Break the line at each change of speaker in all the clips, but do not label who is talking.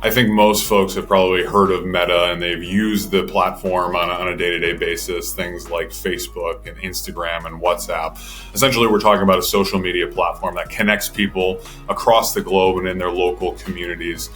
I think most folks have probably heard of Meta and they've used the platform on a day-to-day basis, things like Facebook and Instagram and WhatsApp. Essentially, we're talking about a social media platform that connects people across the globe and in their local communities.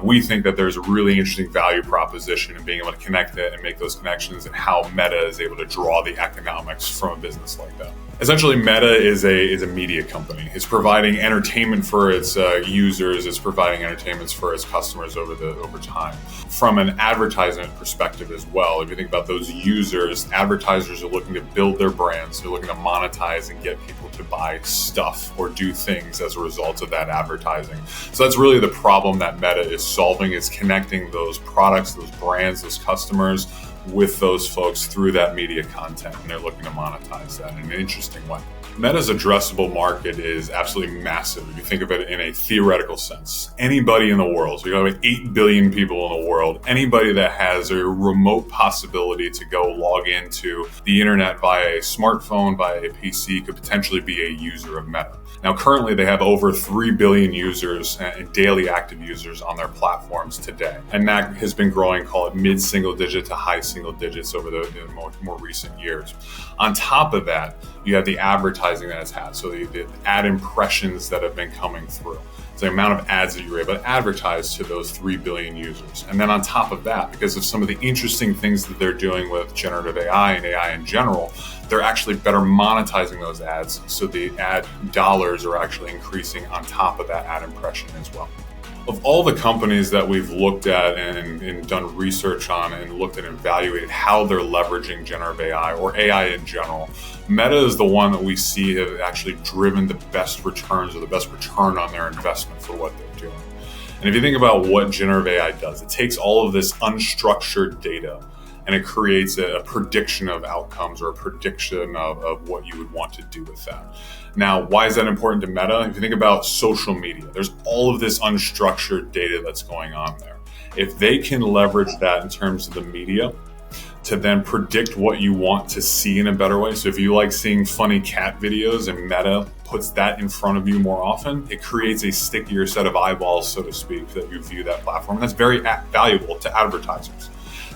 We think that there's a really interesting value proposition in being able to connect it and make those connections, and how Meta is able to draw the economics from a business like that. Essentially, Meta is a media company. It's providing entertainment for its users. It's providing entertainments for its customers over time. From an advertisement perspective as well, if you think about those users, advertisers are looking to build their brands. They're looking to monetize and get people to buy stuff or do things as a result of that advertising. So that's really the problem that Meta is solving, is connecting those products, those brands, those customers with those folks through that media content, and they're looking to monetize that in an interesting way. Meta's addressable market is absolutely massive if you think of it in a theoretical sense. Anybody in the world, so you have 8 billion people in the world, anybody that has a remote possibility to go log into the internet via a smartphone, via a PC, could potentially be a user of Meta. Now, currently, they have over 3 billion users and daily active users on their platforms today. And that has been growing, call it mid-single digit to high single digits over the more recent years. On top of that, you have the advertising that it's had. So the ad impressions that have been coming through. It's the amount of ads that you're able to advertise to those 3 billion users. And then on top of that, because of some of the interesting things that they're doing with generative AI and AI in general, they're actually better monetizing those ads. So the ad dollars are actually increasing on top of that ad impression as well. Of all the companies that we've looked at and done research on and looked at and evaluated how they're leveraging generative AI or AI in general, Meta is the one that we see have actually driven the best returns, or the best return on their investment for what they're doing. And if you think about what generative AI does, it takes all of this unstructured data and it creates a prediction of outcomes, or a prediction of what you would want to do with that. Now, why is that important to Meta? If you think about social media, there's all of this unstructured data that's going on there. If they can leverage that in terms of the media to then predict what you want to see in a better way. So if you like seeing funny cat videos and Meta puts that in front of you more often, it creates a stickier set of eyeballs, so to speak, that you view that platform. And that's very valuable to advertisers.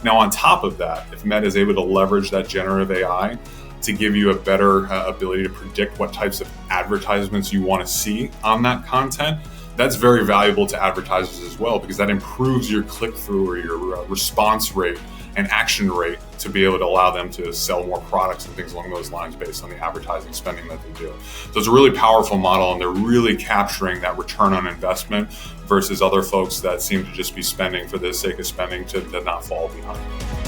Now, on top of that, if Meta is able to leverage that generative AI to give you a better ability to predict what types of advertisements you want to see on that content, that's very valuable to advertisers as well, because that improves your click-through or your response rate and action rate to be able to allow them to sell more products and things along those lines based on the advertising spending that they do. So it's a really powerful model, and they're really capturing that return on investment versus other folks that seem to just be spending for the sake of spending to not fall behind.